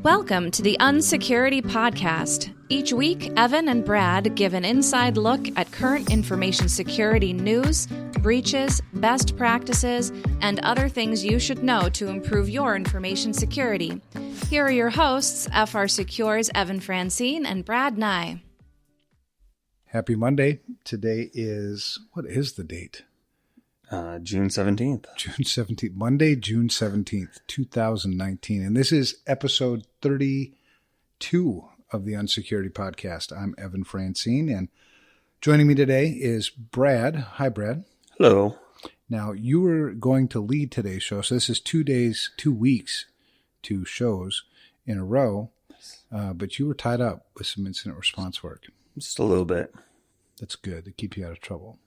Welcome to the UNSECURITY podcast. Each week, Evan and Brad give an inside look at current information security news, breaches, best practices, and other things you should know to improve your information security. Here are your hosts, FR Secure's Evan Francine and Brad Nye. Happy Monday. Today is, what is the date? June 17th. June 17th. Monday, June 17th, 2019. And this is episode 32 of the UNSECURITY podcast. I'm Evan Francine, and joining me today is Brad. Hi, Brad. Hello. Now, you were going to lead today's show, so this is 2 weeks, 2 shows in a row, but you were tied up with some incident response work. Just a little bit. That's good to keep you out of trouble.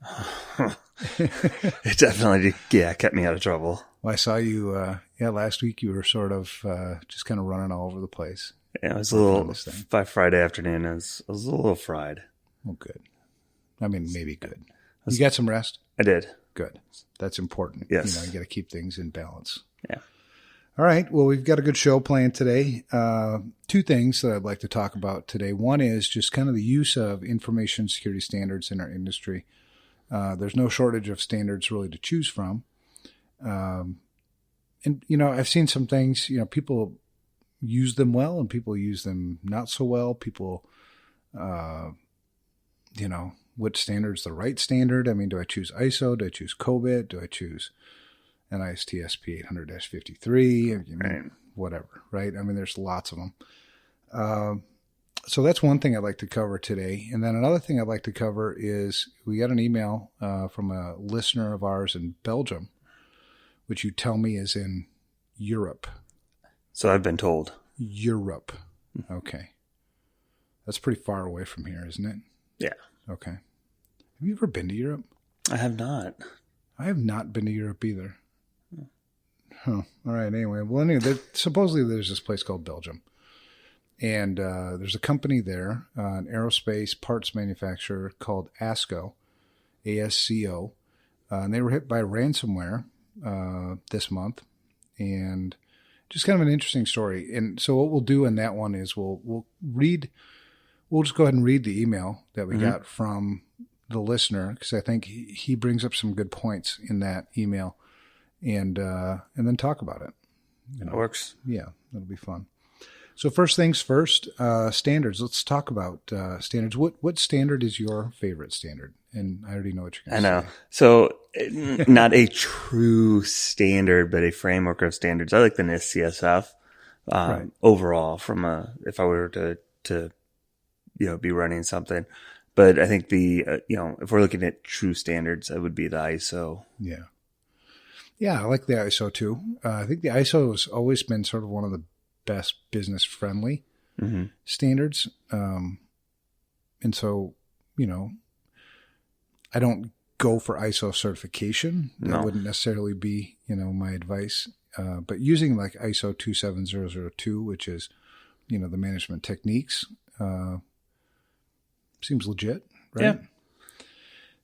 It definitely, kept me out of trouble. Well, I saw you, last week you were sort of just kind of running all over the place. Yeah, it was a little, by Friday afternoon, I was a little fried. Well, good. I mean, maybe good. You got some rest? I did. Good. That's important. Yes. You got to keep things in balance. Yeah. All right. Well, we've got a good show planned today. 2 things that I'd like to talk about today. One is just kind of the use of information security standards in our industry. There's no shortage of standards really to choose from. And, I've seen some things, people use them well and people use them not so well. People, what standard's the right standard? I mean, do I choose ISO? Do I choose COBIT? Do I choose NIST-SP 800-53, right. Whatever, right? I mean, there's lots of them. So that's one thing I'd like to cover today. And then another thing I'd like to cover is we got an email from a listener of ours in Belgium, which you tell me is in Europe. So I've been told. Europe. Okay. That's pretty far away from here, isn't it? Yeah. Okay. Have you ever been to Europe? I have not. I have not been to Europe either. Huh. All right. Anyway, supposedly there's this place called Belgium, and there's a company there, an aerospace parts manufacturer called ASCO, ASCO, and they were hit by ransomware this month, and just kind of an interesting story. And so what we'll do in that one is we'll just go ahead and read the email that we got from the listener, because I think he brings up some good points in that email, and then talk about it. It works. Yeah, that'll be fun. So first things first, standards. Let's talk about standards. What standard is your favorite standard? And I already know what you're going to say. I know. So not a true standard, but a framework of standards. I like the NIST CSF right. Overall. If I were to be running something. But I think if we're looking at true standards, it would be the ISO. Yeah. Yeah, I like the ISO too. I think the ISO has always been sort of one of the best business-friendly standards. And so, I don't go for ISO certification. That wouldn't necessarily be, my advice. But using like ISO 27002, which is, the management techniques, seems legit, right? Yeah.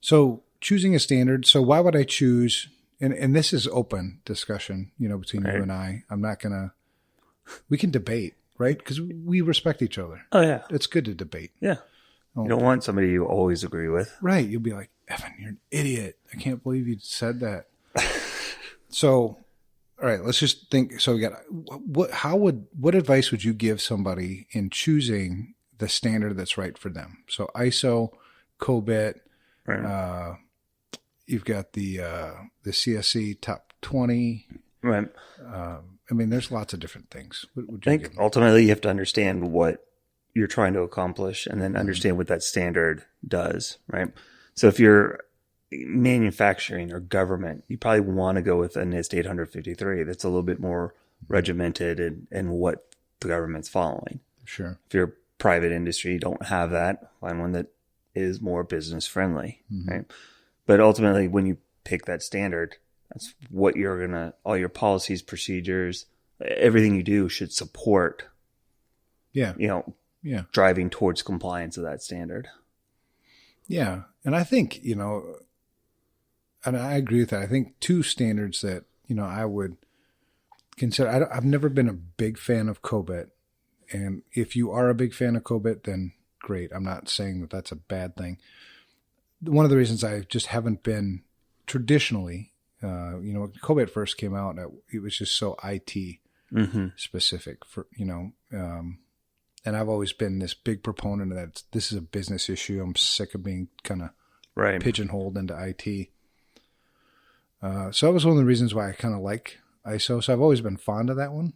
So choosing a standard. So why would I choose, and this is open discussion, between right. you and I. We can debate, right? Because we respect each other. Oh, yeah. It's good to debate. Yeah. You don't want somebody you always agree with. Right. You'll be like, Evan, you're an idiot. I can't believe you said that. So, all right, let's just think. So we got, what advice would you give somebody in choosing the standard that's right for them? So ISO, COBIT, right. You've got the CSC top 20. Right. There's lots of different things. What would you think ultimately you have to understand what you're trying to accomplish and then understand what that standard does, right? So if you're manufacturing or government, you probably want to go with a NIST 853 that's a little bit more regimented in what the government's following. Sure. If you're private industry, you don't have that. Find one that is more business friendly, right? But ultimately, when you pick that standard, that's what all your policies, procedures, everything you do should support. Yeah. Driving towards compliance of that standard. Yeah. And I think, and I agree with that. I think 2 standards that, I would consider, I've never been a big fan of COBIT And if you are a big fan of COBIT, then great. I'm not saying that that's a bad thing. One of the reasons I just haven't been traditionally, when COBIT first came out, it was just so IT specific for, and I've always been this big proponent of that. This is a business issue. I'm sick of being kind of pigeonholed into IT. So that was one of the reasons why I kind of like ISO. So I've always been fond of that one.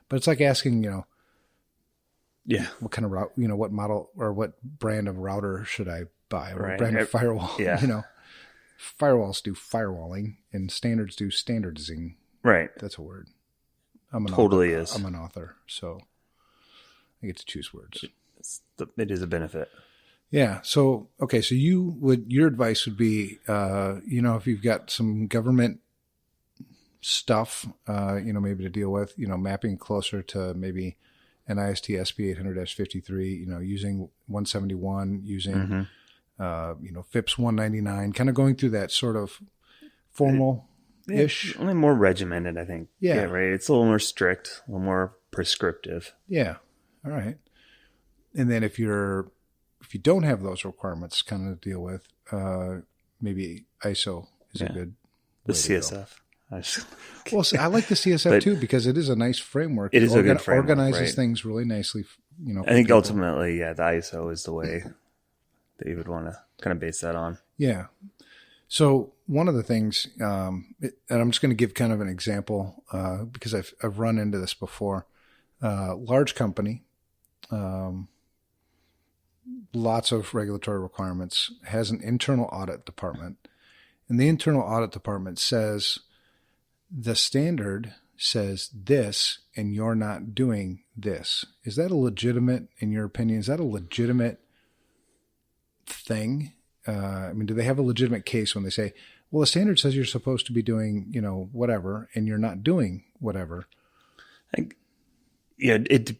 But it's like asking, what kind of route, what model or what brand of router should I buy, or what brand of firewall? Yeah. Firewalls do firewalling and standards do standardizing. Right. That's a word. I'm an author, so I get to choose words. It is a benefit. Yeah. So, okay. So your advice would be, if you've got some government stuff, maybe to deal with, mapping closer to maybe NIST SP 800-53, using 171, using, FIPS 199, kind of going through that sort of formal-ish. Only more regimented, I think. Yeah. Right. It's a little more strict, a little more prescriptive. Yeah. All right. And then if you don't have those requirements kind of deal with, maybe ISO is a good the CSF. Well, I like the CSF too, because it is a nice framework. It is a good framework. Organizes things really nicely. I think ultimately, the ISO is the way that you would want to kind of base that on. Yeah. So one of the things, and I'm just going to give kind of an example because I've run into this before. Large company, lots of regulatory requirements, has an internal audit department, and the internal audit department says the standard says this, and you're not doing this. Is that a legitimate, in your opinion? Is that a legitimate thing? Do they have a legitimate case when they say, well, the standard says you're supposed to be doing, whatever, and you're not doing whatever? It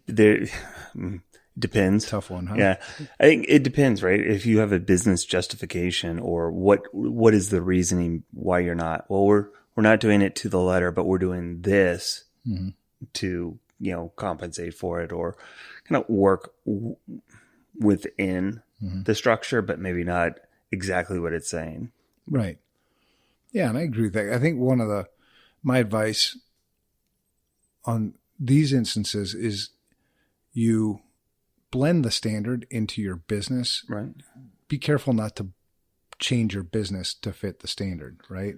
depends. Tough one, huh? Yeah. I think it depends, right? If you have a business justification, or what is the reasoning why you're not? Well, we're not doing it to the letter, but we're doing this to, compensate for it, or kind of work within the structure, but maybe not exactly what it's saying. Right. Yeah. And I agree with that. I think my advice on these instances is you blend the standard into your business. Right. Be careful not to change your business to fit the standard, right?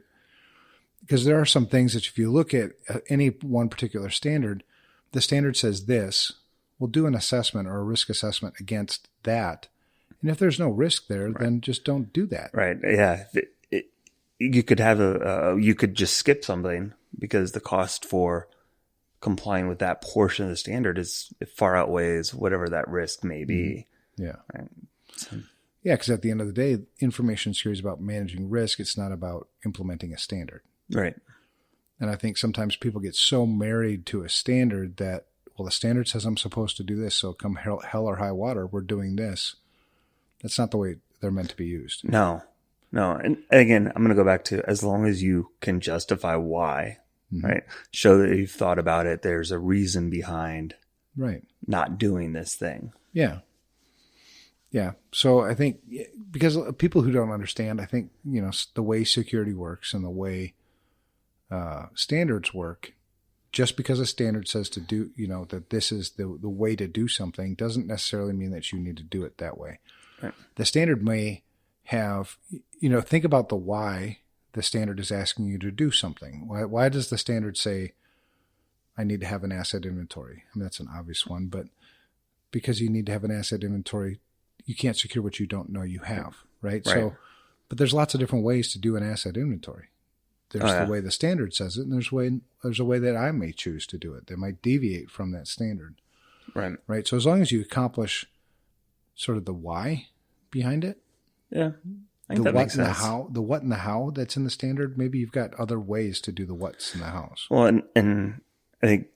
Because there are some things that if you look at any one particular standard, the standard says this, we'll do an assessment or a risk assessment against that. And if there's no risk there, then just don't do that. Right. Yeah. You could have you could just skip something because the cost for complying with that portion of the standard it far outweighs whatever that risk may be. Yeah. Right. So, yeah. Because at the end of the day, information security is about managing risk. It's not about implementing a standard. Right. And I think sometimes people get so married to a standard that, well, the standard says I'm supposed to do this, so come hell or high water, we're doing this. That's not the way they're meant to be used. No. And again, I'm going to go back to as long as you can justify why, right? Show that you've thought about it. There's a reason behind not doing this thing. Yeah. Yeah. So I think because people who don't understand, I think, the way security works and the way standards work, just because a standard says to do, that this is the way to do something doesn't necessarily mean that you need to do it that way. Right. The standard may have, think about the why the standard is asking you to do something. Why does the standard say, I need to have an asset inventory? That's an obvious one, but because you need to have an asset inventory, you can't secure what you don't know you have, right? So, but there's lots of different ways to do an asset inventory. There's the way the standard says it, and there's a way that I may choose to do it. They might deviate from that standard. Right. So as long as you accomplish sort of the why behind it. Yeah. I think that makes sense. The what and the how that's in the standard, maybe you've got other ways to do the what's and the hows. Well, and I think,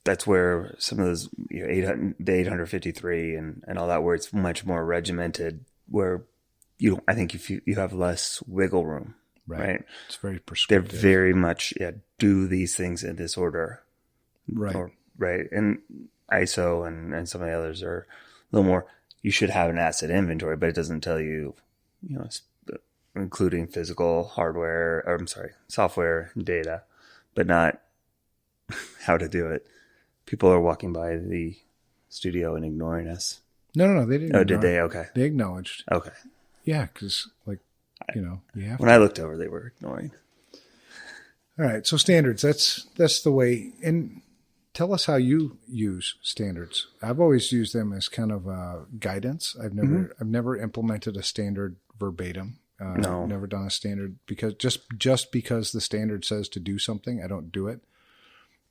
that's where some of those, the 853 and all that, where it's much more regimented, where I think if you have less wiggle room. Right. It's very prescriptive. They're very much, do these things in this order. Right. Right. And ISO and some of the others are a little more, you should have an asset inventory, but it doesn't tell you, including physical hardware, or software and data, but not how to do it. People are walking by the studio and ignoring us. No, they didn't. Oh, did they? Okay. They acknowledged. Okay. Yeah, because you have when I looked over, they were ignoring. All right, so standards, that's the way. And tell us how you use standards. I've always used them as kind of guidance. I've never implemented a standard verbatim. No. I've never done a standard because just because the standard says to do something, I don't do it.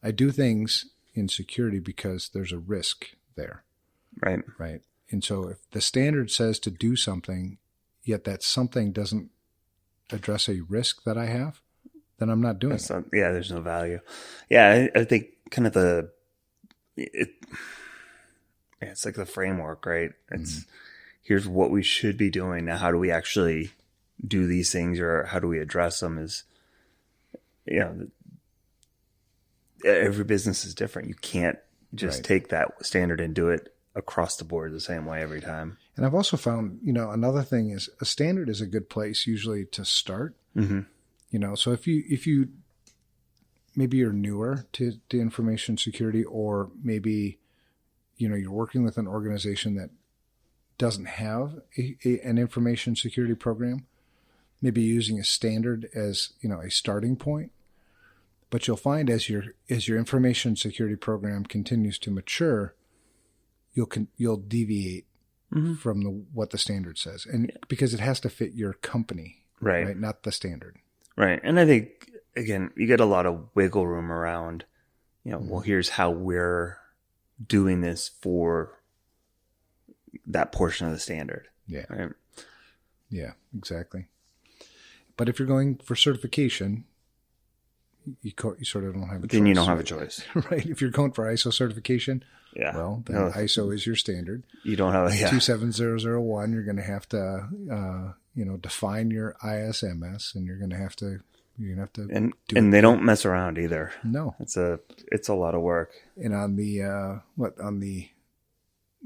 I do things in security because there's a risk there. Right. And so if the standard says to do something, yet that something doesn't address a risk that I have, then I'm not doing it. There's no value. Yeah, I think kind of it's like the framework, right? It's here's what we should be doing. Now, how do we actually do these things, or how do we address them? Is every business is different. You can't just take that standard and do it across the board the same way every time. And I've also found, another thing is a standard is a good place usually to start. Mm-hmm. So if you maybe you're newer to information security, or maybe, you're working with an organization that doesn't have an information security program, maybe using a standard as, a starting point. But you'll find as your information security program continues to mature, you'll deviate from what the standard says, and because it has to fit your company, right? Not the standard, right? And I think again, you get a lot of wiggle room around. Well, here's how we're doing this for that portion of the standard. Yeah, right. Yeah, exactly. But if you're going for certification, you sort of don't have a choice. Then you don't have a choice. Right. If you're going for ISO certification, well, then ISO is your standard. You don't have 27001, you're going to have to, define your ISMS, and you're going to have to and they don't mess around either. No. It's a lot of work. And on the, on the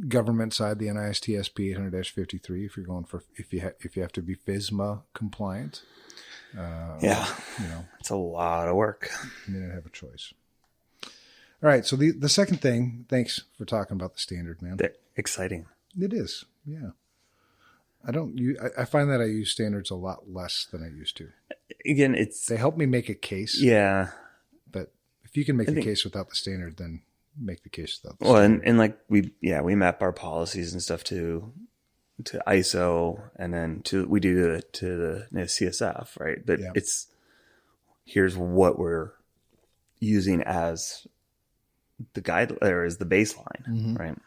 government side, the NIST SP 800-53, if you're going for, if you have to be FISMA compliant, it's a lot of work. You don't have a choice. All right. So the second thing, thanks for talking about the standard, man. Exciting. It is. Yeah. I find that I use standards a lot less than I used to. Again, they help me make a case. Yeah. But if you can make the case without the standard, then make the case without the standard. And like we map our policies and stuff to ISO, and then we do it to the CSF, right? But here's what we're using as the guide, or as the baseline, right?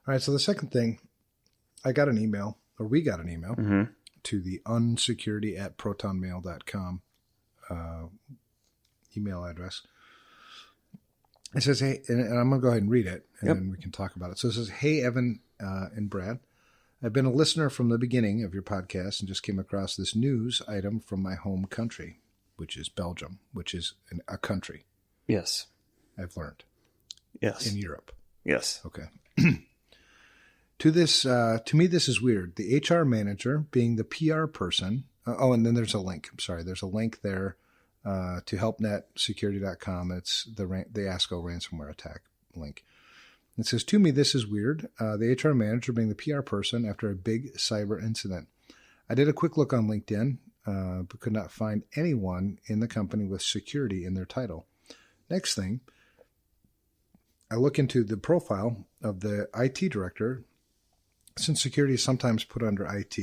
All right. So the second thing, we got an email to the unsecurity@protonmail.com email address. It says, hey, and I'm going to go ahead and read it, and then we can talk about it. So it says, hey, Evan and Brad, I've been a listener from the beginning of your podcast and just came across this news item from my home country, which is Belgium, which is a country. Yes. I've learned. Yes. In Europe. Yes. Okay. To me, this is weird. The HR manager being the PR person. And then there's a link. I'm sorry. There's a link there to helpnetsecurity.com. It's the ASCO Ransomware attack link. It says, to me, this is weird. The HR manager being the PR person after a big cyber incident. I did a quick look on LinkedIn, but could not find anyone in the company with security in their title. Next thing, I look into the profile of the IT director, since security is sometimes put under IT,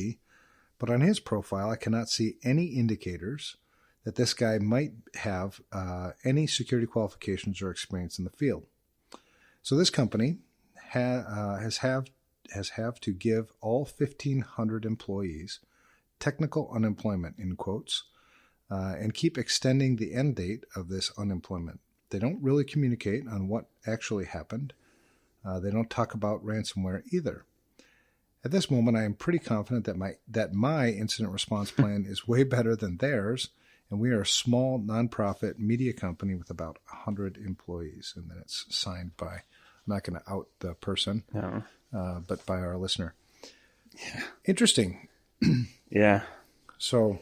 but on his profile, I cannot see any indicators that this guy might have any security qualifications or experience in the field. So this company has to give all 1,500 employees technical unemployment, in quotes, and keep extending the end date of this unemployment. They don't really communicate on what actually happened. They don't talk about ransomware either. At this moment, I am pretty confident that my incident response plan is way better than theirs, and we are a small nonprofit media company with about 100 employees. And then it's signed by, I'm not going to out the person, but by our listener. Yeah. Interesting. Yeah. So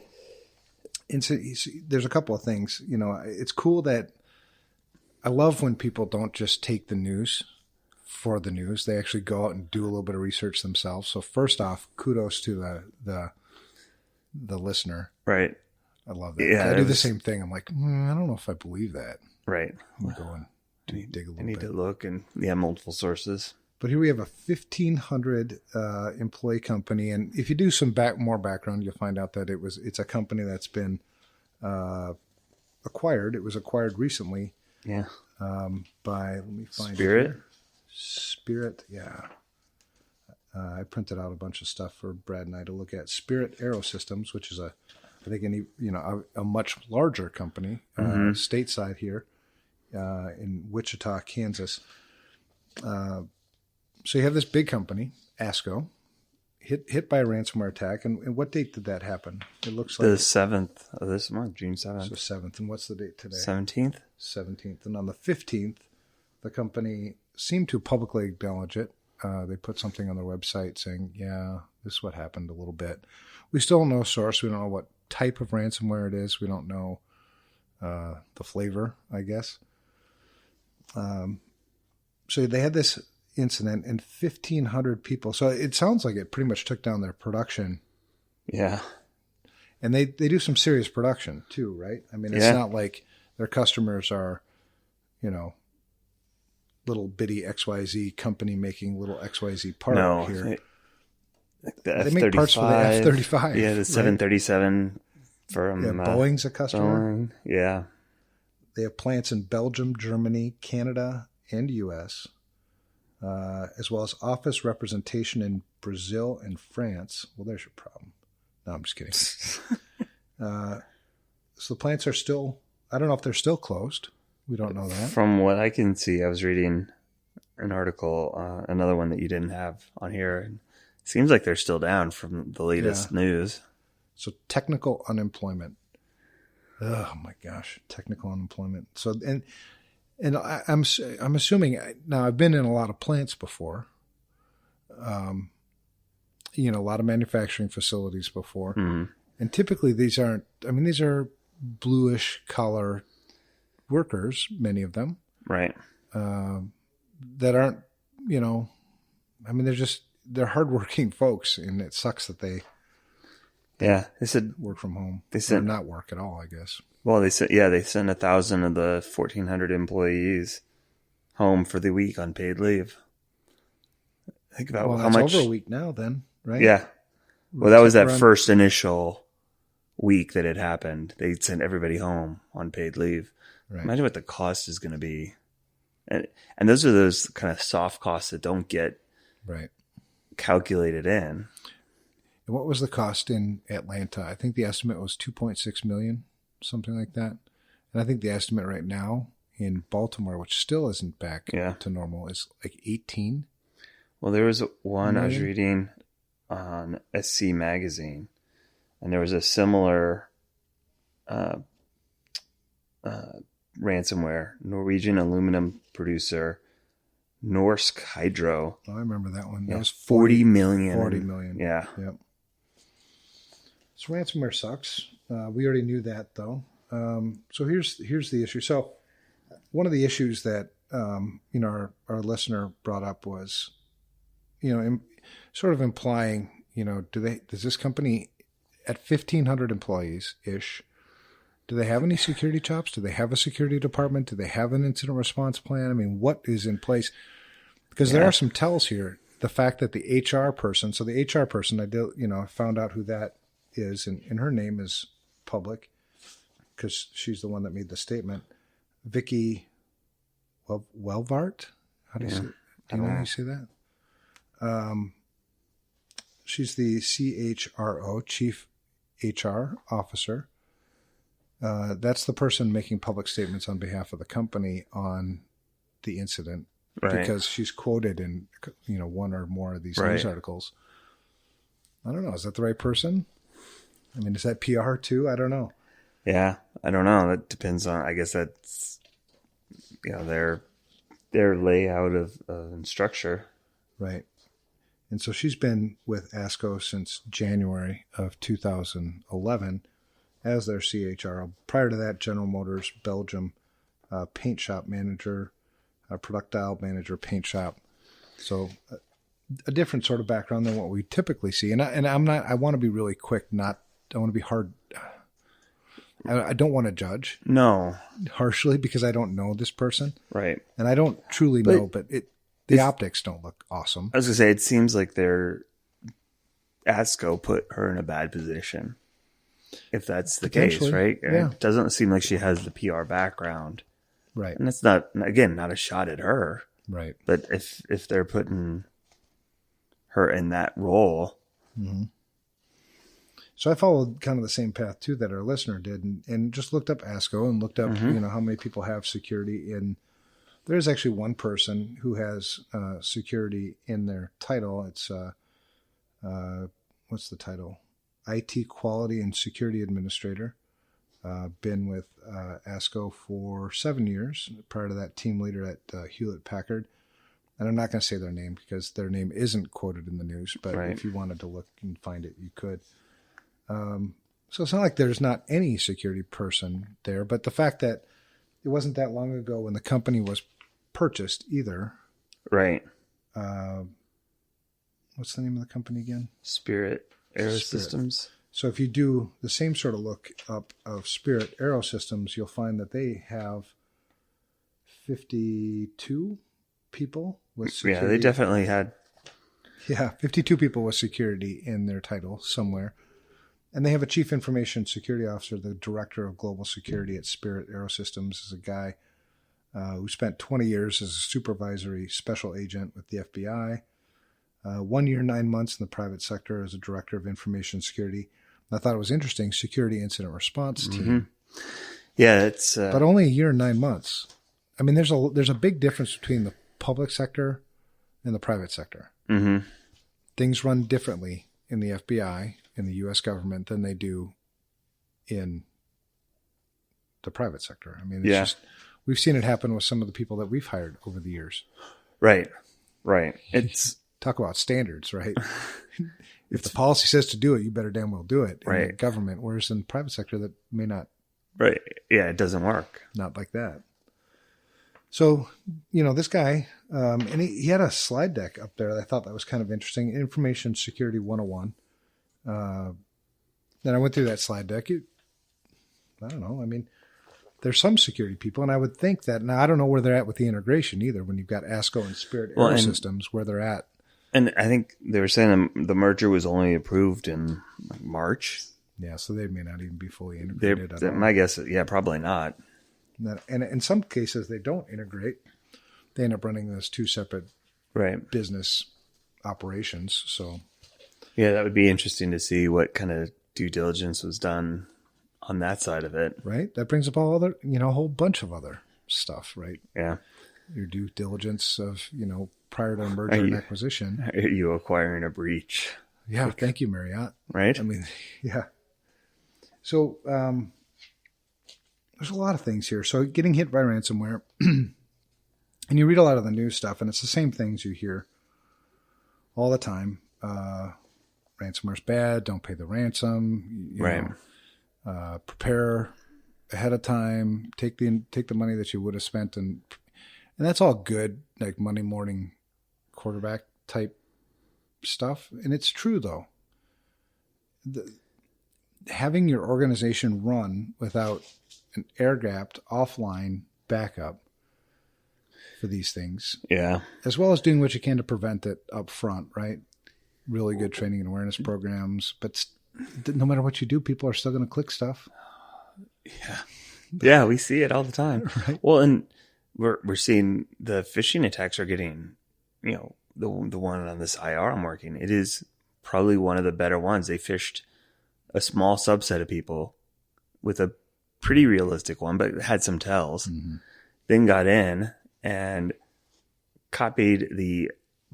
there's a couple of things. You know, it's cool that I love when people don't just take the news for the news. They actually go out and do a little bit of research themselves. So first off, kudos to the listener. Right. I love that. Yeah, I do the same thing. I'm like, I don't know if I believe that. Right. I'm going to dig a little bit. You need to look and multiple sources. But here we have a 1,500 employee company, and if you do some more background, you'll find out that it's a company that's been acquired. It was acquired recently. Yeah. By, let me find Spirit. Spirit. Yeah. I printed out a bunch of stuff for Brad and I to look at. Spirit Aerosystems, which is I think a much larger company, stateside here in Wichita, Kansas. So you have this big company, ASCO, hit by a ransomware attack. And what date did that happen? It looks like the 7th of this month, June 7th. So 7th. And what's the date today? 17th. 17th. And on the 15th, the company seemed to publicly acknowledge it. They put something on their website saying, yeah, this is what happened a little bit. We still don't know source. We don't know what type of ransomware it is. We don't know the flavor, I guess. So they had this incident and 1,500 people. So it sounds like it pretty much took down their production. Yeah. And they do some serious production too, right? I mean, it's not like their customers are, little bitty XYZ company making little XYZ part here. They make parts for the F-35. Yeah, the 737 from Boeing's a customer. Boeing. Yeah. They have plants in Belgium, Germany, Canada, and U.S., as well as office representation in Brazil and France. Well, there's your problem. No, I'm just kidding. So the plants are still, I don't know if they're still closed. We don't know that. From what I can see, I was reading an article, another one that you didn't have on here. And it seems like they're still down from the latest news. So technical unemployment. Oh my gosh, technical unemployment. So and I'm assuming now I've been in a lot of plants before. A lot of manufacturing facilities before, and typically these are bluish collar workers, many of them, right? That aren't, they're hardworking folks, and it sucks that they said work from home. They said not work at all, I guess. Well, they sent 1,000 of the 1,400 employees home for the week on paid leave. Think about how much. Over a week now, then, right? Yeah. Well, that was that first initial week that it happened. They sent everybody home on paid leave. Right. Imagine what the cost is going to be. And those are those kind of soft costs that don't get calculated in. And what was the cost in Atlanta? I think the estimate was $2.6 million, something like that. And I think the estimate right now in Baltimore, which still isn't back to normal, is like 18. Well, there was one I was reading on SC Magazine, and there was a similar ransomware. Norwegian aluminum producer Norsk Hydro. Oh, I remember that one. That was 40 million. 40 million. Yeah. Yep. So ransomware sucks. We already knew that, though. So here's the issue. So one of the issues that our listener brought up was, sort of implying, does this company at 1,500 employees ish, do they have any security chops? Do they have a security department? Do they have an incident response plan? I mean, what is in place? Because there are some tells here. The fact that the HR person, I found out who that is, and her name is public because she's the one that made the statement. Vicky Welvart? How do you say it? Do you know how you say that? She's the CHRO, Chief HR Officer. That's the person making public statements on behalf of the company on the incident, because she's quoted in one or more of these news articles. I don't know. Is that the right person? I mean, is that PR too? I don't know. Yeah, I don't know. That depends on, I guess that's, their layout of and structure. Right. And so she's been with ASCO since January of 2011 as their CHRO. Prior to that, General Motors, Belgium, paint shop manager, productile manager, paint shop. So a different sort of background than what we typically see. And I want to be really quick. I want to be hard. I don't want to judge. No. Harshly, because I don't know this person. Right. And I don't truly know, but the optics don't look awesome. I was going to say, it seems like ASCO put her in a bad position. If that's the case, right? Yeah. It doesn't seem like she has the PR background. Right. And it's not, again, not a shot at her. Right. But if they're putting her in that role. Mm-hmm. So I followed kind of the same path too that our listener did, and just looked up ASCO and looked up, how many people have security in. There is actually one person who has security in their title. It's what's the title? IT Quality and Security Administrator. Been with ASCO for 7 years. Prior to that, team leader at Hewlett Packard. And I'm not going to say their name because their name isn't quoted in the news. But if you wanted to look and find it, you could. So it's not like there's not any security person there. But the fact that it wasn't that long ago when the company was purchased either. Right. What's the name of the company again? Spirit Aerosystems. So if you do the same sort of look up of Spirit Aerosystems, you'll find that they have 52 people with security. Yeah, they definitely had. Yeah, 52 people with security in their title somewhere. And they have a chief information security officer. The director of global security at Spirit Aerosystems is a guy who spent 20 years as a supervisory special agent with the FBI. 1 year, 9 months in the private sector as a director of information security. I thought it was interesting, security incident response team. Yeah, it's but only a year and 9 months. I mean, there's a big difference between the public sector and the private sector. Mm-hmm. Things run differently in the FBI, in the U.S. government, than they do in the private sector. I mean, it's just, we've seen it happen with some of the people that we've hired over the years. Right. It's talk about standards, right? If the policy says to do it, you better damn well do it in the government. Whereas in the private sector, that may not. Right. Yeah, it doesn't work. Not like that. So, this guy, and he had a slide deck up there that I thought that was kind of interesting. Information Security 101. Then I went through that slide deck. I don't know. I mean, there's some security people, and I would think that, now I don't know where they're at with the integration either, when you've got ASCO and Spirit Aerosystems, where they're at. And I think they were saying the merger was only approved in March. Yeah, so they may not even be fully integrated at all. My guess is, probably not. And in some cases, they don't integrate. They end up running those two separate business operations. So, yeah, that would be interesting to see what kind of due diligence was done on that side of it. Right. That brings up all other, a whole bunch of other stuff, right? Yeah. Your due diligence of, prior to merger and acquisition. Are you acquiring a breach? Yeah. Thank you, Marriott. Right. I mean, yeah. So, there's a lot of things here. So getting hit by ransomware, and you read a lot of the news stuff, and it's the same things you hear all the time. Ransomware's bad. Don't pay the ransom. You know, prepare ahead of time. Take the money that you would have spent, and that's all good, like Monday morning quarterback type stuff. And it's true though. Having your organization run without an air-gapped offline backup for these things. Yeah. As well as doing what you can to prevent it up front, right? Really good training and awareness programs. But no matter what you do, people are still going to click stuff. Yeah. Yeah, we see it all the time. Right. Well, and we're seeing the phishing attacks are getting, the one on this IR I'm working, it is probably one of the better ones. They phished a small subset of people with a pretty realistic one, but had some tells. Mm-hmm. Then got in and copied the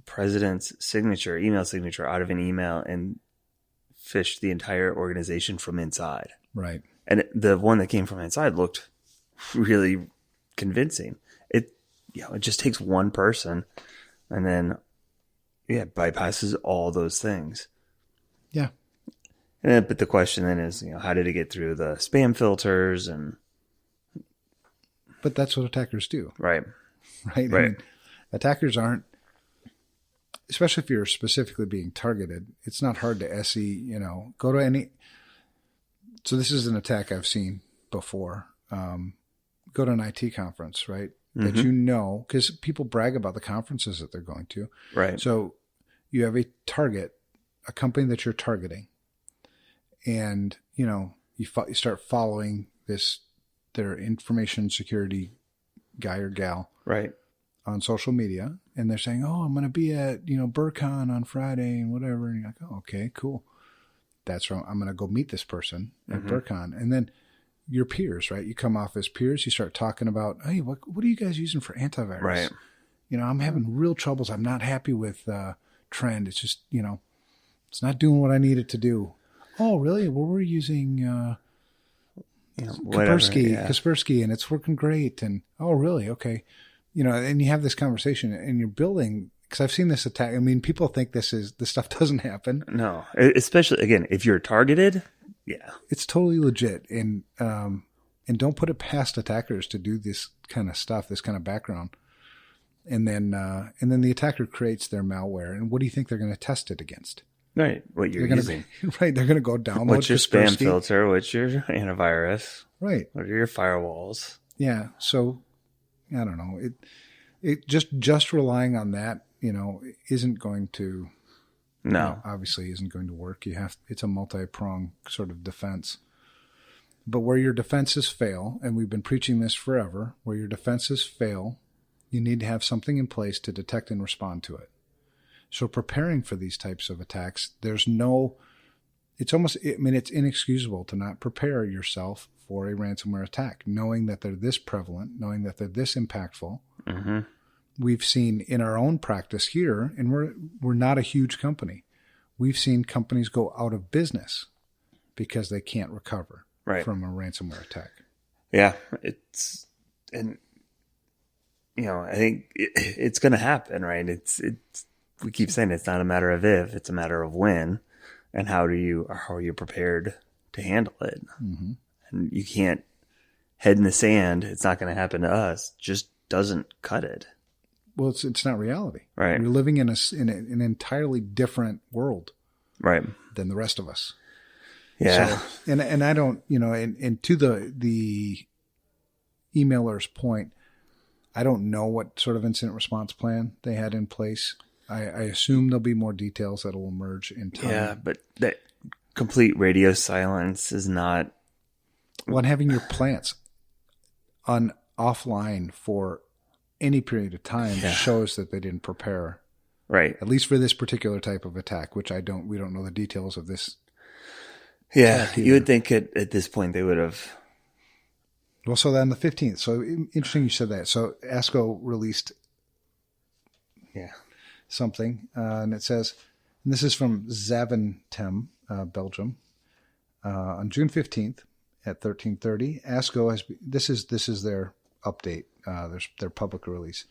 president's email signature out of an email and phished the entire organization from inside. Right. And the one that came from inside looked really convincing. It just takes one person and then, bypasses all those things. Yeah. But the question then is, how did it get through the spam filters? But that's what attackers do. Right. Right. I mean, attackers aren't, especially if you're specifically being targeted, it's not hard to SE, go to any. So this is an attack I've seen before. Go to an IT conference, right? That because people brag about the conferences that they're going to. Right. So you have a target, a company that you're targeting, and you start following their information security guy or gal, right, on social media, and they're saying, "Oh, I'm going to be at BurCon on Friday and whatever," and you're like, "Oh, okay, cool. That's wrong. I'm going to go meet this person at BurCon," and then your peers, right? You come off as peers. You start talking about, "Hey, what are you guys using for antivirus?" Right. I'm having real troubles. I'm not happy with Trend. It's just it's not doing what I need it to do. Oh, really? Well, we're using Kaspersky, and it's working great. And oh, really? Okay. And you have this conversation, and you're building. Because I've seen this attack. I mean, people think this stuff doesn't happen. No, especially again if you're targeted. Yeah, it's totally legit, and don't put it past attackers to do this kind of stuff, this kind of background, and then the attacker creates their malware. And what do you think they're going to test it against? Right, what you're using. Right, they're going to go download. What's your spam filter? What's your antivirus? Right. What are your firewalls? Yeah. So I don't know. It just relying on that, isn't going to. No, obviously isn't going to work. It's a multi-pronged sort of defense. But where your defenses fail, and we've been preaching this forever, where your defenses fail, you need to have something in place to detect and respond to it. So preparing for these types of attacks, it's inexcusable to not prepare yourself for a ransomware attack, knowing that they're this prevalent, knowing that they're this impactful. Mm-hmm. We've seen in our own practice here, and we're not a huge company. We've seen companies go out of business because they can't recover from a ransomware attack. Yeah, I think it's going to happen, right? We keep saying it's not a matter of if, it's a matter of when, and how are you prepared to handle it? Mm-hmm. And you can't head in the sand. It's not going to happen to us. Just doesn't cut it. Well, it's not reality. Right. We're living in an entirely different world, right, than the rest of us. Yeah. So, and I don't, and to the emailer's point, I don't know what sort of incident response plan they had in place. I assume there'll be more details that will emerge in time. Yeah, but that complete radio silence is not. Well, and having your plants offline for any period of time shows that they didn't prepare, right? At least for this particular type of attack, which we don't know the details of this. Yeah, you would think at this point they would have. Well, so then the 15th. So interesting you said that. So ASCO released, something, and it says, and this is from Zaventem, Belgium, on June 15th at 13:30. ASCO this is their update. Their public release.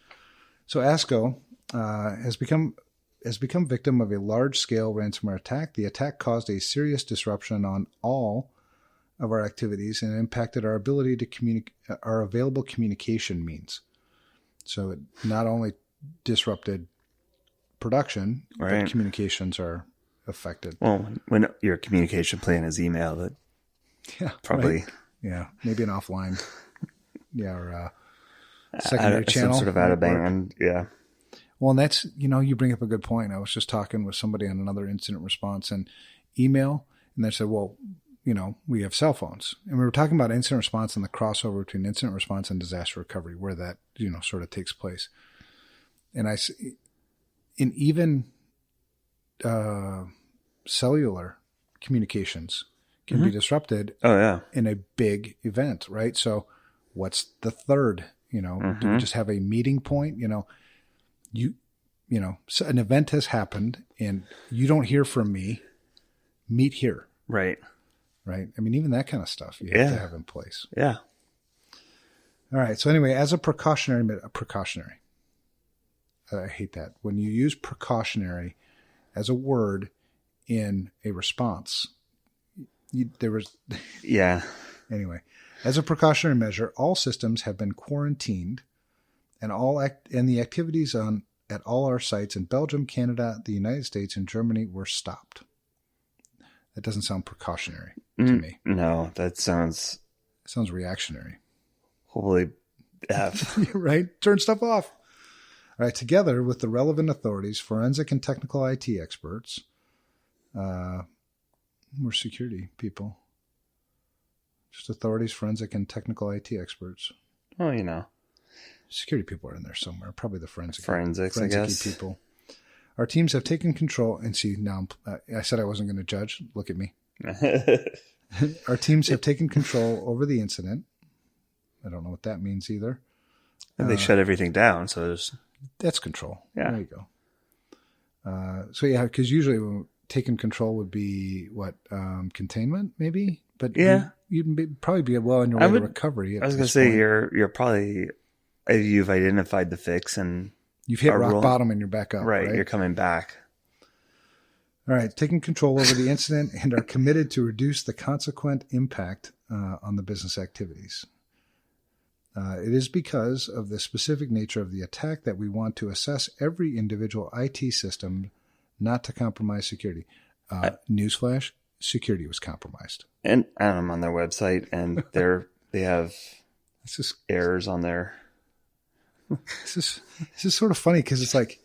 So ASCO has become victim of a large-scale ransomware attack. The attack caused a serious disruption on all of our activities and impacted our ability to communicate, our available communication means. So it not only disrupted production, but communications are affected. Well, when your communication plan is email, that probably maybe an offline, or secondary channel, some sort of out of band, Well, and that's, you bring up a good point. I was just talking with somebody on another incident response and email, and they said, well, we have cell phones. And we were talking about incident response and the crossover between incident response and disaster recovery, where that, sort of takes place. And even cellular communications can be disrupted in a big event, right? So what's the third? Do we just have a meeting point? So an event has happened and you don't hear from me, meet here. Right. right? I mean, even that kind of stuff you have to have in place. Yeah. All right. So anyway, as a precautionary, I hate that. When you use precautionary as a word in a response, there was... Yeah. Anyway, as a precautionary measure, all systems have been quarantined and the activities at all our sites in Belgium, Canada, the United States, and Germany were stopped. That doesn't sound precautionary to me. No, that sounds reactionary. Holy F. Right? Turn stuff off. All right. Together with the relevant authorities, forensic and technical IT experts, we're security people. Just authorities, forensic and technical IT experts. Oh, you know. Security people are in there somewhere. Probably the forensics, I guess. People. Our teams have taken control. And see, now I said I wasn't going to judge. Look at me. Our teams have taken control over the incident. I don't know what that means either. And they shut everything down. So that's control. Yeah. There you go. So yeah, because usually taking control would be what, containment maybe? But yeah, you'd probably be well on your way to recovery. I was going to say you're probably, you've identified the fix and you've hit rock bottom and you're back up. Right. You're coming back. All right. Taking control over the incident and are committed to reduce the consequent impact on the business activities. It is because of the specific nature of the attack that we want to assess every individual IT system not to compromise security. Newsflash, security was compromised. And I'm on their website, and they have errors on there. This is sort of funny because it's like,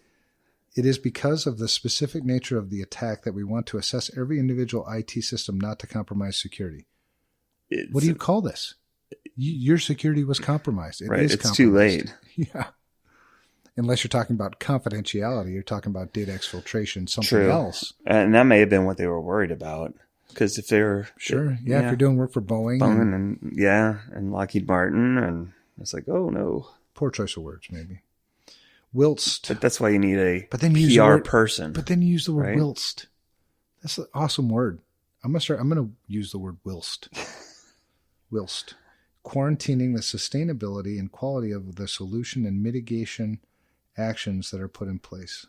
it is because of the specific nature of the attack that we want to assess every individual IT system not to compromise security. What do you call this? Your security was compromised. It's compromised. Too late. Yeah. Unless you're talking about confidentiality, you're talking about data exfiltration, something else. And that may have been what they were worried about. Because if they're... Sure. If you're doing work for Boeing and Lockheed Martin, and it's like, oh no. Poor choice of words, maybe. Whilst. But that's why you need a PR person. But then you use the word whilst. That's an awesome word. I'm going to use the word whilst. Whilst. Quarantining the sustainability and quality of the solution and mitigation actions that are put in place.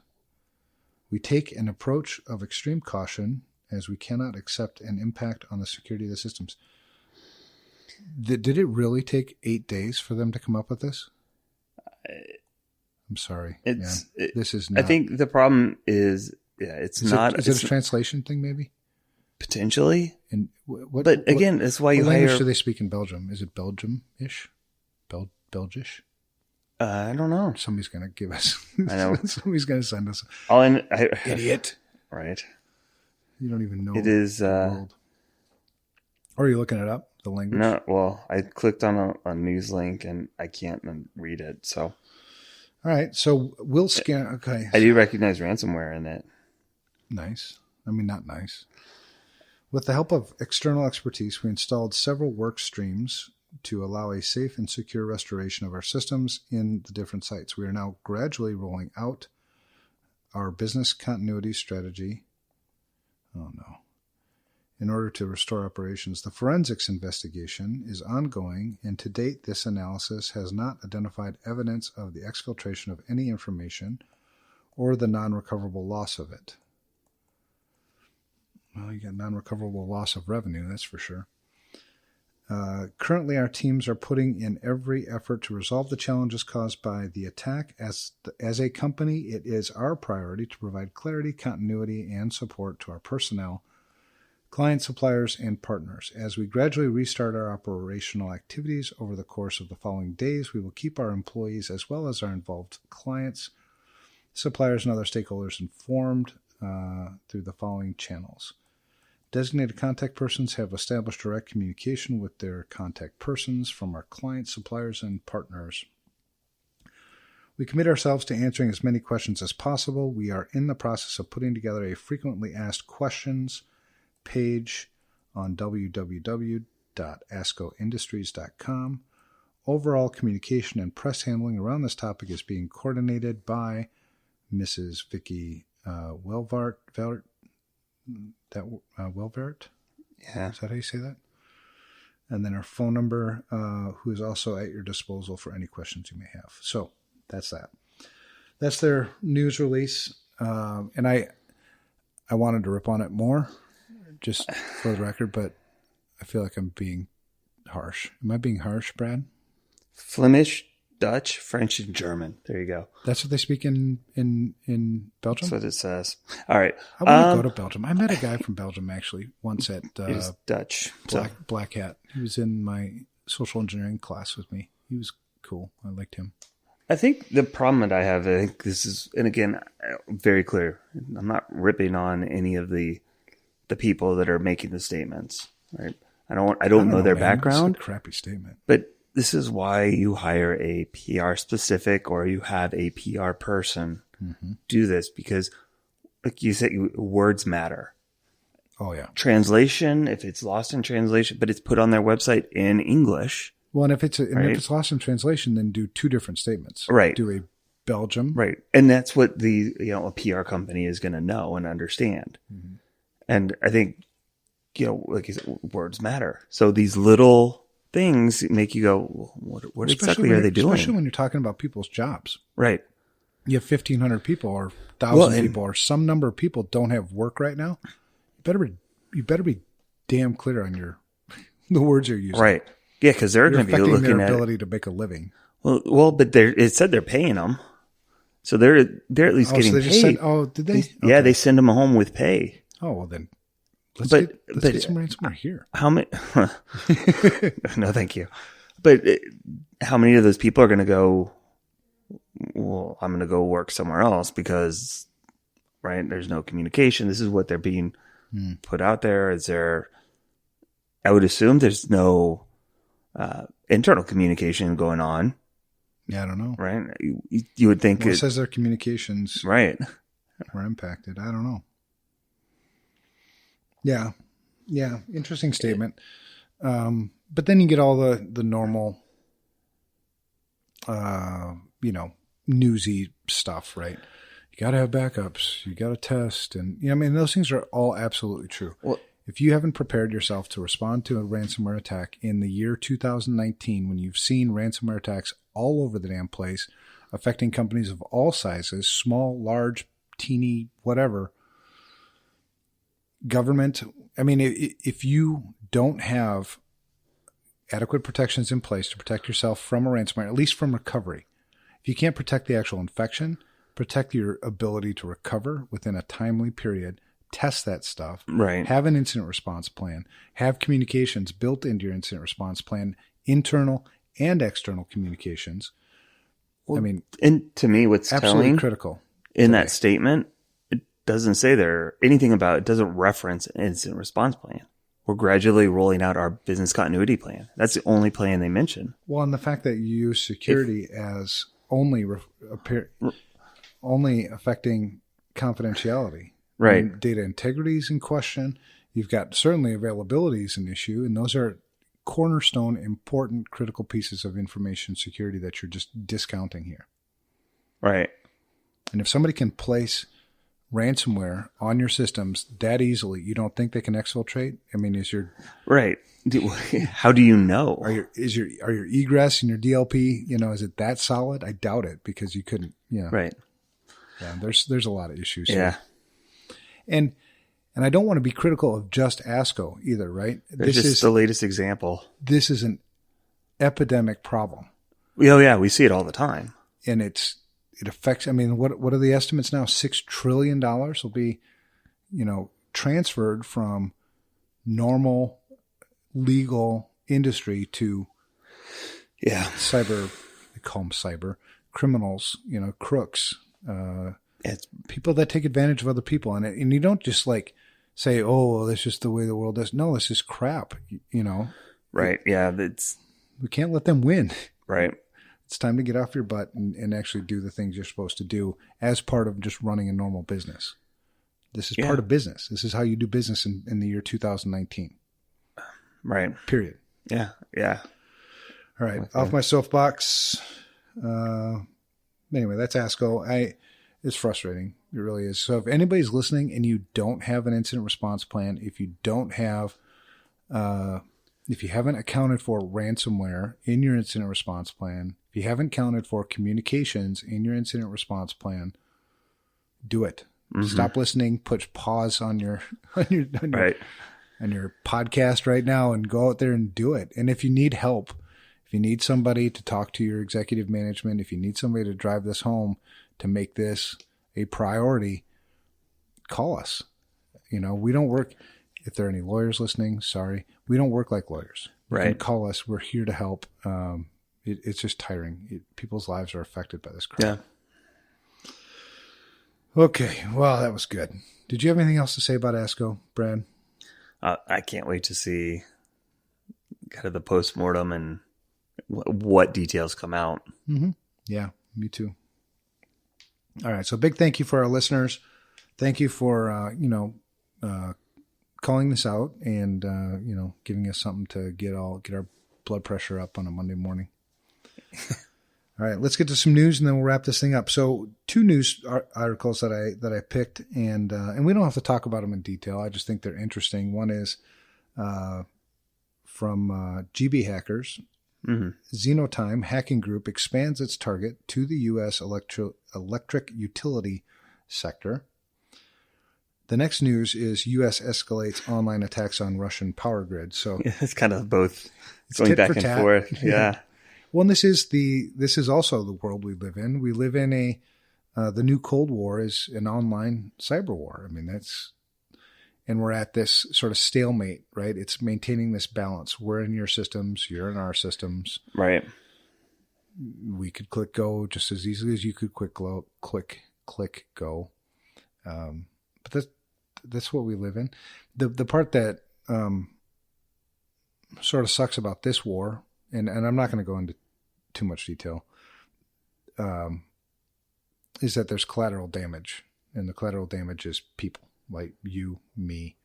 We take an approach of extreme caution as we cannot accept an impact on the security of the systems. Did it really take 8 days for them to come up with this? I'm sorry. This is not. I think the problem is, it's not. Is it a translation thing maybe? Potentially. And but again, that's why you hire. What language do they speak in Belgium? Is it Belgium-ish? Belgish? I don't know. Somebody's going to give us. I know. Somebody's going to send us. Idiot. Right. You don't even know. It is. Or are you looking it up? The language? No. Well, I clicked on a news link and I can't read it. So. All right. So we'll scan. Okay. I do recognize ransomware in it. Nice. I mean, not nice. With the help of external expertise, we installed several work streams to allow a safe and secure restoration of our systems in the different sites. We are now gradually rolling out our business continuity strategy. Oh, no. In order to restore operations, the forensics investigation is ongoing, and to date, this analysis has not identified evidence of the exfiltration of any information or the non-recoverable loss of it. Well, you got non-recoverable loss of revenue, that's for sure. Currently, our teams are putting in every effort to resolve the challenges caused by the attack. As a company, it is our priority to provide clarity, continuity, and support to our personnel, clients, suppliers, and partners. As we gradually restart our operational activities over the course of the following days, we will keep our employees as well as our involved clients, suppliers, and other stakeholders informed through the following channels. Designated contact persons have established direct communication with their contact persons from our clients, suppliers, and partners. We commit ourselves to answering as many questions as possible. We are in the process of putting together a frequently asked questions page on www.ascoindustries.com. Overall communication and press handling around this topic is being coordinated by Mrs. Vicky Welvart. Welvert? Yeah. Is that how you say that? And then our phone number, who is also at your disposal for any questions you may have. So that's that. That's their news release. And I wanted to rip on it more, just for the record, but I feel like I'm being harsh. Am I being harsh, Brad? Flemish, Dutch, French, and German. There you go. That's what they speak in Belgium? That's what it says. All right. I want to go to Belgium. I met a guy from Belgium, actually, once at He's Dutch. Black Hat. He was in my social engineering class with me. He was cool. I liked him. I think the problem that I have, I think this is, and again, very clear. I'm not ripping on any of the people that are making the statements, right? I don't know their background. That's a crappy statement. But this is why you hire a PR specific, or you have a PR person do this, because, like you said, words matter. Oh yeah. Translation, if it's lost in translation, but it's put on their website in English. Well, and if it's lost in translation, then do two different statements. Right. Do a Belgium. Right. And that's what a PR company is going to know and understand. Mm-hmm. And I think, like you said, words matter. So these little things make you go, what exactly are they doing? Especially when you're talking about people's jobs. Right. You have 1,500 people or 1,000 people or some number of people don't have work right now. You better be damn clear on the words you're using. Right. Yeah, because they're going to be looking their at ability to make a living. Well, but it said they're paying them, so they're at least getting paid. Did they? Yeah, Okay. they send them home with pay. Oh well, then let's get some ransomware here. How many? No, thank you. But how many of those people are going to go? Well, I'm going to go work somewhere else because, right? There's no communication. This is what they're being put out there. Is there? I would assume there's no internal communication going on. Yeah, I don't know. Right? You would think it says their communications right were impacted. I don't know. Yeah. Interesting statement. But then you get all the normal, newsy stuff, right? You got to have backups. You got to test, and those things are all absolutely true. Well, if you haven't prepared yourself to respond to a ransomware attack in the year 2019, when you've seen ransomware attacks all over the damn place, affecting companies of all sizes, small, large, teeny, whatever, government, if you don't have adequate protections in place to protect yourself from a ransomware, at least from recovery, if you can't protect the actual infection, protect your ability to recover within a timely period, test that stuff, right? Have an incident response plan, have communications built into your incident response plan, internal and external communications. Well, and to me, what's absolutely telling critical in that statement, it doesn't say there anything about, it doesn't reference an incident response plan. We're gradually rolling out our business continuity plan. That's the only plan they mention. Well, and the fact that you use security as only affecting confidentiality. Right. Data integrity is in question. You've got certainly availability is an issue, and those are cornerstone, important, critical pieces of information security that you're just discounting here. Right. And if somebody can place ransomware on your systems that easily, you don't think they can exfiltrate? Is your right? How do you know? Are your egress and your DLP? Is it that solid? I doubt it, because you couldn't. Right. Yeah. There's a lot of issues. Yeah. Here. And I don't want to be critical of just ASCO either, right? This is the latest example. This is an epidemic problem. Oh yeah, we see it all the time. And it affects, what are the estimates now? $6 trillion will be, transferred from normal legal industry to cyber, they call them cyber criminals, crooks, it's people that take advantage of other people. And you don't just say, oh, that's just the way the world is. No, this is crap, Right. Yeah. We can't let them win. Right. It's time to get off your butt and actually do the things you're supposed to do as part of just running a normal business. This is part of business. This is how you do business in the year 2019. Right. Period. Yeah. Yeah. All right. Okay. Off my soapbox. Anyway, that's ASCO. It's frustrating. It really is. So if anybody's listening and you don't have an incident response plan, if you don't have if you haven't accounted for ransomware in your incident response plan, if you haven't accounted for communications in your incident response plan, do it. Mm-hmm. Stop listening. Put pause on your right. on your podcast right now and go out there and do it. And if you need help, if you need somebody to talk to your executive management, if you need somebody to drive this home to make this a priority, call us. We don't work. If there are any lawyers listening, sorry, we don't work like lawyers. Right. You can call us. We're here to help. It's just tiring. People's lives are affected by this crap. Yeah. Okay. Well, that was good. Did you have anything else to say about ASCO, Brad? I can't wait to see kind of the postmortem and what details come out. Mm-hmm. Yeah, me too. All right. So big thank you for our listeners. Thank you for, calling this out and, giving us something to get our blood pressure up on a Monday morning. All right, let's get to some news and then we'll wrap this thing up. So 2 news articles that I picked and we don't have to talk about them in detail. I just think they're interesting. One is from GB Hackers. Mm-hmm. Xenotime hacking group expands its target to the U.S. electric utility sector. The next news is U.S. escalates online attacks on Russian power grid. So it's kind of both going back and forth. Yeah. Well, and this is also the world we live in. We live in the new Cold War is an online cyber war. I mean, and we're at this sort of stalemate, right? It's maintaining this balance. We're in your systems, you're in our systems. Right. We could click go just as easily as you could click go. But that's what we live in. The part that sort of sucks about this war, and I'm not going to go into too much detail, is that there's collateral damage, and the collateral damage is people like you, me.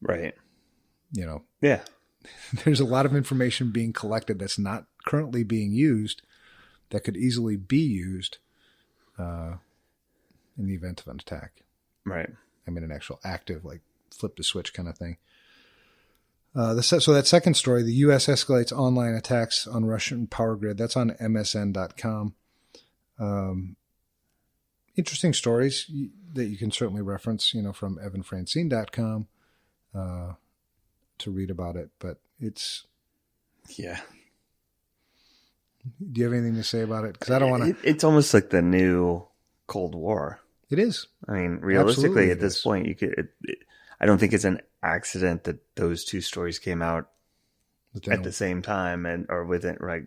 Right. Yeah. There's a lot of information being collected that's not currently being used that could easily be used in the event of an attack. Right. I mean, an actual active, like flip the switch kind of thing. So that second story, the U.S. escalates online attacks on Russian power grid. That's on MSN.com. Interesting stories that you can certainly reference, from evanfrancine.com to read about it. But it's... Yeah. Do you have anything to say about it? Because I don't want to... It's almost like the new Cold War. It is. I mean, realistically, at this point, you could... I don't think it's an accident that those 2 stories came out at the same time or within, right?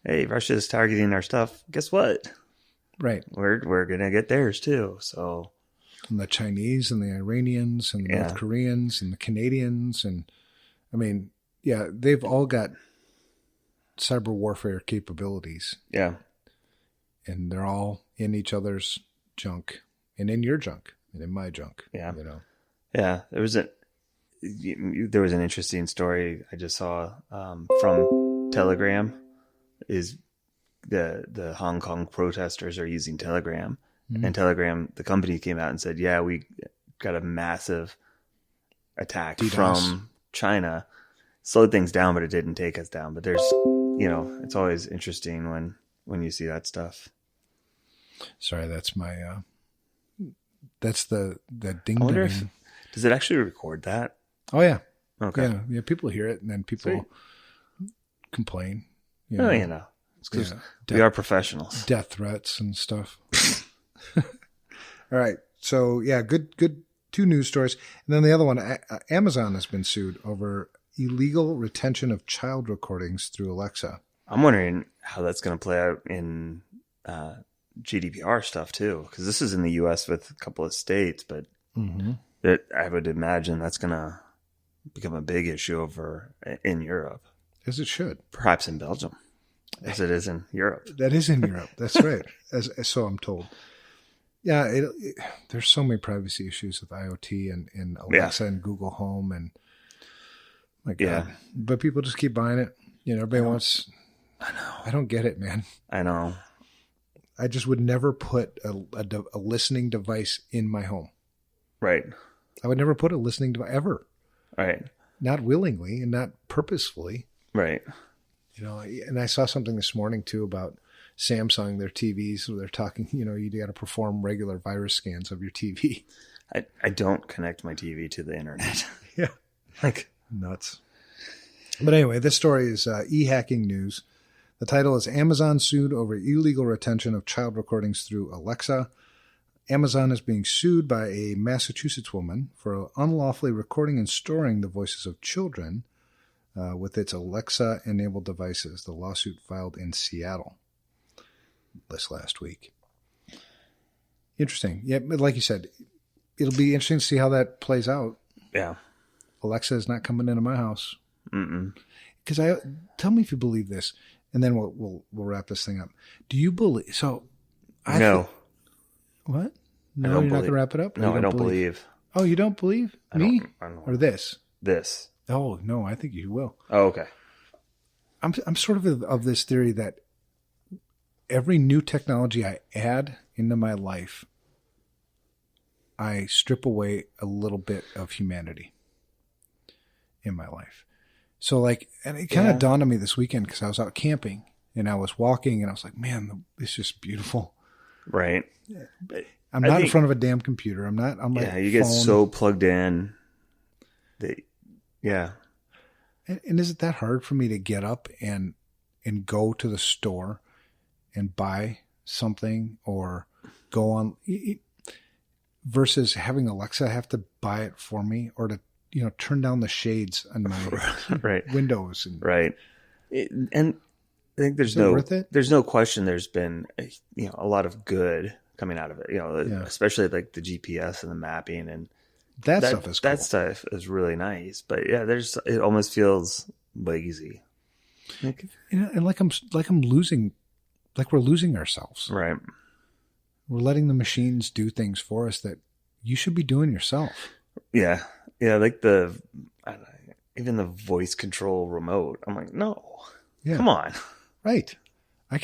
Hey, Russia's targeting our stuff. Guess what? Right. We're going to get theirs too. So, and the Chinese and the Iranians and the North Koreans and the Canadians. And I mean, yeah, they've all got cyber warfare capabilities. Yeah. And they're all in each other's junk and in your junk and in my junk. Yeah. Yeah, there was an interesting story I just saw from Telegram. Is the Hong Kong protesters are using Telegram, and Telegram, the company, came out and said, "Yeah, we got a massive attack DDoS from China, slowed things down, but it didn't take us down." But there's, it's always interesting when you see that stuff. Sorry, that's my that's the ding. I wonder if does it actually record that? Oh yeah. Okay. Yeah. People hear it and then people complain. It's because we are professionals. Death threats and stuff. All right. So yeah, good 2 news stories. And then the other one, Amazon has been sued over illegal retention of child recordings through Alexa. I'm wondering how that's going to play out in GDPR stuff too, because this is in the U.S. with a couple of states, but I would imagine that's going to become a big issue over in Europe. As it should. Perhaps in Belgium, as it is in Europe. That is in Europe. That's right. As so I'm told. Yeah, there's so many privacy issues with IoT and Alexa and Google Home and my God. Yeah. But people just keep buying it. Everybody wants. I know. I don't get it, man. I know. I just would never put a listening device in my home. Right. I would never put a listening device ever. Right. Not willingly and not purposefully. Right. And I saw something this morning too about Samsung, their TVs, where they're talking, you got to perform regular virus scans of your TV. I don't connect my TV to the internet. Yeah. Like nuts. But anyway, this story is e-hacking news. The title is Amazon sued over illegal retention of child recordings through Alexa. Amazon is being sued by a Massachusetts woman for unlawfully recording and storing the voices of children with its Alexa-enabled devices. The lawsuit filed in Seattle this last week. Interesting. Yeah, but like you said, it'll be interesting to see how that plays out. Yeah. Alexa is not coming into my house. Because tell me if you believe this, and then we'll wrap this thing up. Do you believe? So, no. What? No, you're not going to wrap it up? No, I don't believe. Oh, you don't believe me? I don't. Or this? This. Oh, no, I think you will. Oh, okay. I'm sort of this theory that every new technology I add into my life, I strip away a little bit of humanity in my life. So and it kind of dawned on me this weekend because I was out camping and I was walking and I was like, man, it's just beautiful. Right. I'm not in front of a damn computer. I'm like, you get so plugged in. Yeah. And is it that hard for me to get up and go to the store and buy something or go on versus having Alexa have to buy it for me or to, turn down the shades on my windows. And I think there's no question there's been, a lot of good coming out of it, especially like the GPS and the mapping and that stuff is cool. That stuff is really nice. But yeah, it almost feels lazy. And we're losing ourselves. Right. We're letting the machines do things for us that you should be doing yourself. Yeah. Yeah. Like even the voice control remote. I'm like, no, come on. Right. I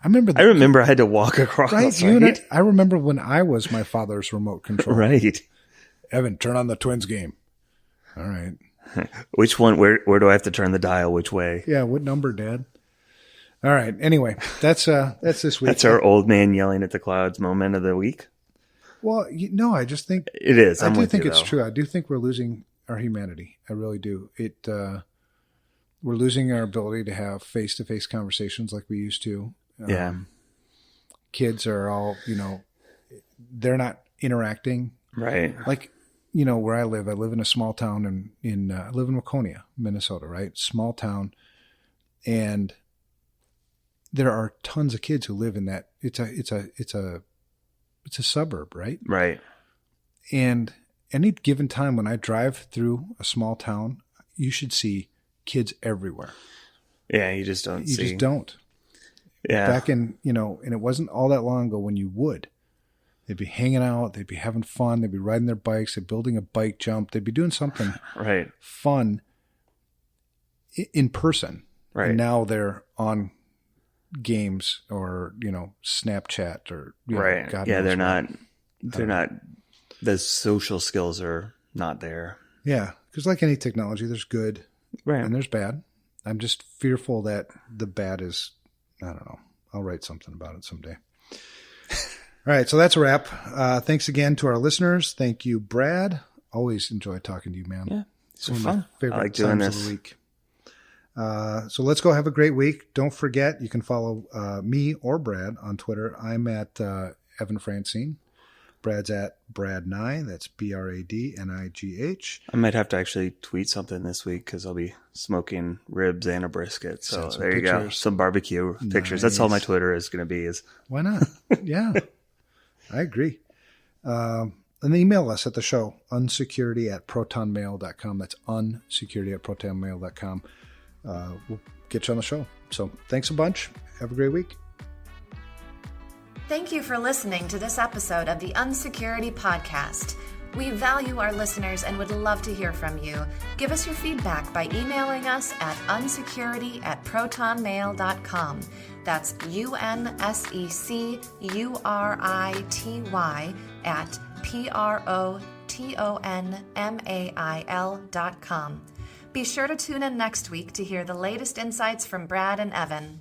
remember I had to walk across. Right. I remember when I was my father's remote control. Right. Evan, turn on the Twins game. All right. Which one? Where do I have to turn the dial? Which way? Yeah. What number, Dad? All right. Anyway, that's this week. That's our old man yelling at the clouds moment of the week. Well, I just think it is. I do think it's true. I do think we're losing our humanity. I really do. We're losing our ability to have face-to-face conversations like we used to. Kids are all, they're not interacting. Right. Like, where I live in a small town I live in Waconia, Minnesota, right? Small town. And there are tons of kids who live in that. It's a suburb, right? Right. And any given time when I drive through a small town, you should see kids everywhere. Yeah, you just don't see. You just don't. Yeah. Back in, and it wasn't all that long ago when you would. They'd be hanging out. They'd be having fun. They'd be riding their bikes. They'd be building a bike jump. They'd be doing something fun in person. Right. And now they're on games or, Snapchat or, right. God yeah, knows they're not, the social skills are not there. Yeah. Because like any technology, there's good and there's bad. I'm just fearful that the bad is, I don't know. I'll write something about it someday. All right, so that's a wrap. Thanks again to our listeners. Thank you, Brad. Always enjoy talking to you, man. Yeah, it's one of my favorite I like doing times of the week. So let's go have a great week. Don't forget, you can follow me or Brad on Twitter. I'm at Evan Francine. Brad's at Brad Nye. That's BradNigh. I might have to actually tweet something this week because I'll be smoking ribs and a brisket. So there you go. Some barbecue pictures. That's all my Twitter is going to be. Why not? Yeah, I agree. And email us at the show, unsecurity@protonmail.com. That's unsecurity@protonmail.com. We'll get you on the show. So thanks a bunch. Have a great week. Thank you for listening to this episode of the UNSECURITY podcast. We value our listeners and would love to hear from you. Give us your feedback by emailing us at unsecurity@protonmail.com. That's UNSECURITY @PROTONMAIL.com. tonmail.com. Be sure to tune in next week to hear the latest insights from Brad and Evan.